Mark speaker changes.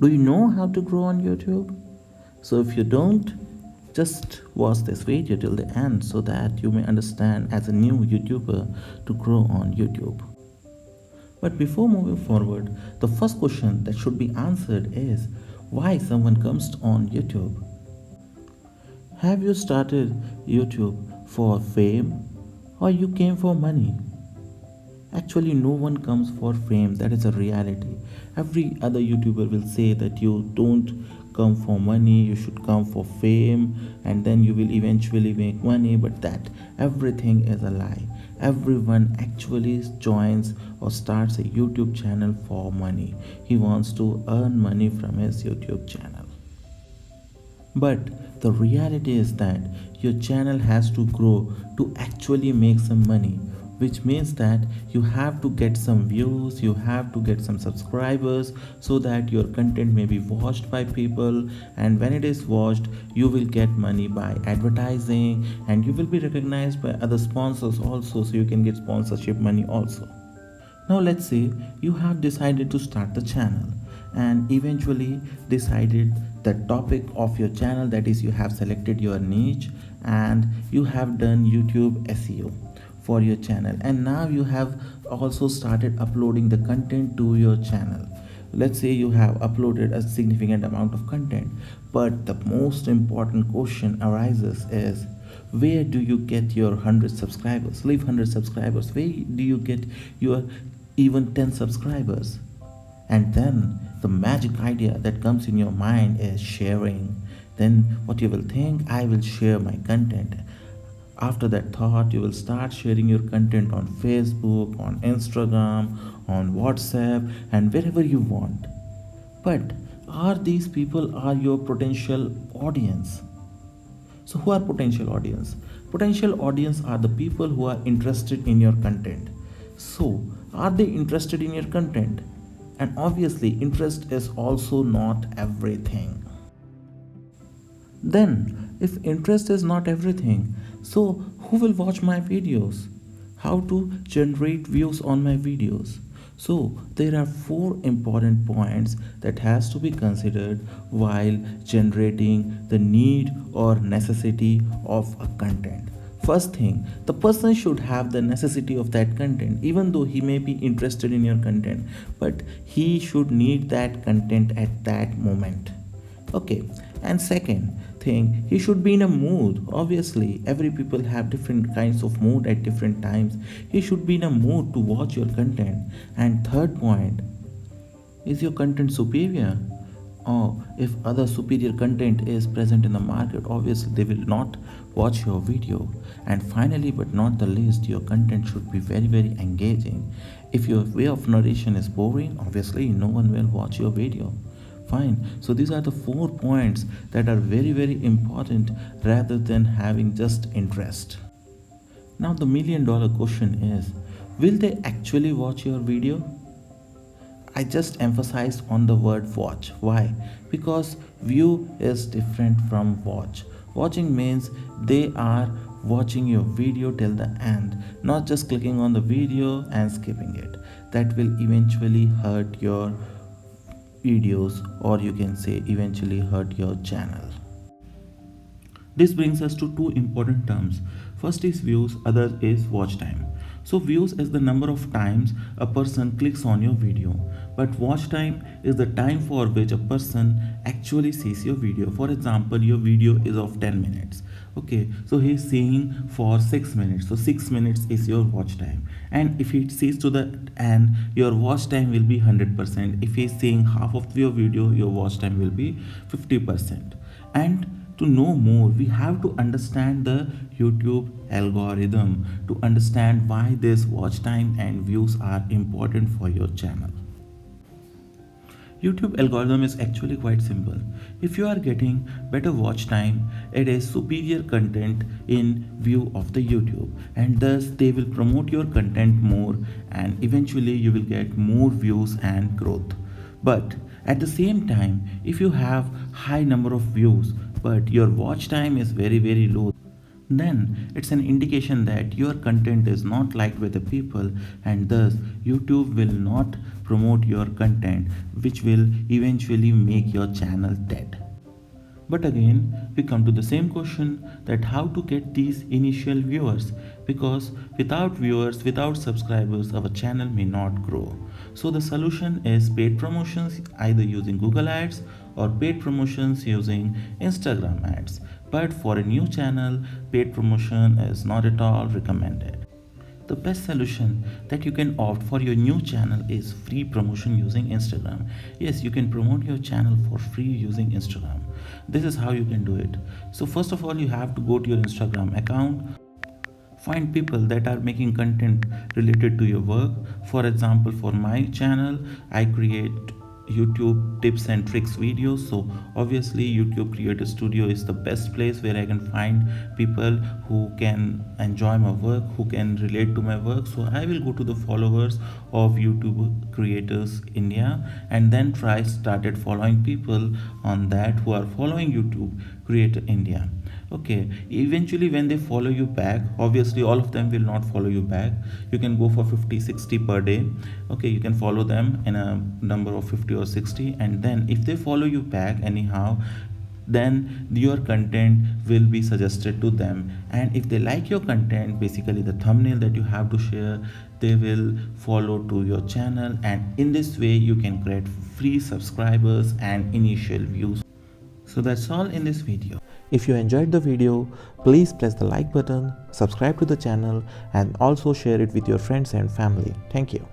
Speaker 1: Do you know how to grow on YouTube? So if you don't, just watch this video till the end so that you may understand as a new YouTuber to grow on YouTube. But before moving forward, the first question that should be answered is why someone comes on YouTube? Have you started YouTube for fame or you came for money? Actually, no one comes for fame. That is a reality. Every other YouTuber will say that you don't come for money, you should come for fame, and then you will eventually make money. But that everything is a lie. Everyone actually joins or starts a YouTube channel for money. He wants to earn money from his YouTube channel. But the reality is that your channel has to grow to actually make some money, which means that you have to get some views, you have to get some subscribers so that your content may be watched by people, and when it is watched, you will get money by advertising and you will be recognized by other sponsors also, so you can get sponsorship money also. Now let's say you have decided to start the channel and eventually decided the topic of your channel, that is you have selected your niche and you have done YouTube SEO for your channel, and now you have also started uploading the content to your channel. Let's say you have uploaded a significant amount of content, but the most important question arises is where do you get your 100 subscribers? Leave 100 subscribers, where do you get your even 10 subscribers? And then the magic idea that comes in your mind is sharing. Then what you will think, I will share my content. After that thought, you will start sharing your content on Facebook, on Instagram, on WhatsApp, and wherever you want. But are these people are your potential audience? So who are potential audience? Potential audience are the people who are interested in your content. So are they interested in your content? And obviously interest is also not everything. Then if interest is not everything, so who will watch my videos? How to generate views on my videos? So there are four important points that has to be considered while generating the need or necessity of a content. First thing, the person should have the necessity of that content, even though he may be interested in your content, but he should need that content at that moment. Okay, and second thing, he should be in a mood. Obviously every people have different kinds of mood at different times. He should be in a mood to watch your content. And third point, is your content superior? Or if other superior content is present in the market, obviously they will not watch your video. And finally but not the least, your content should be very engaging. If your way of narration is boring, obviously no one will watch your video. Fine. So these are the 4 points that are very important rather than having just interest. Now the $1,000,000 question is, will they actually watch your video? I just emphasized on the word watch. Why? Because view is different from watch. Watching means they are watching your video till the end, not just clicking on the video and skipping it. That will eventually hurt your videos, or you can say eventually hurt your channel. This brings us to two important terms. First is views, other is watch time. So views is the number of times a person clicks on your video, but watch time is the time for which a person actually sees your video. For example, your video is of 10 minutes. Okay, so he's seeing for 6 minutes. So 6 minutes is your watch time. And if he sees to the end, your watch time will be 100%. If he's seeing half of your video, your watch time will be 50%. And to know more, we have to understand the YouTube algorithm to understand why this watch time and views are important for your channel. YouTube algorithm is actually quite simple. If you are getting better watch time, it is superior content in view of the YouTube, and thus they will promote your content more, and eventually you will get more views and growth. But at the same time, if you have high number of views but your watch time is very low, then it's an indication that your content is not liked by the people, and thus YouTube will not promote your content, which will eventually make your channel dead. But again, we come to the same question, that how to get these initial viewers, because without viewers, without subscribers, our channel may not grow. So the solution is paid promotions, either using Google Ads or paid promotions using Instagram ads. But for a new channel, paid promotion is not at all recommended. The best solution that you can opt for your new channel is free promotion using Instagram. Yes, you can promote your channel for free using Instagram. This is how you can do it. So first of all, you have to go to your Instagram account, find people that are making content related to your work. For example, for my channel, I create YouTube tips and tricks videos, so obviously YouTube Creator Studio is the best place where I can find people who can enjoy my work, who can relate to my work. So I will go to the followers of YouTube Creators India and then started following people on that who are following YouTube Creator India. Okay, eventually when they follow you back, obviously all of them will not follow you back. You can go for 50-60 per day. Okay, you can follow them in a number of 50 or 60, and then if they follow you back anyhow, then your content will be suggested to them, and if they like your content, basically the thumbnail that you have to share, they will follow to your channel, and in this way you can create free subscribers and initial views. So that's all in this video.
Speaker 2: If you enjoyed the video, please press the like button, subscribe to the channel, and also share it with your friends and family. Thank you.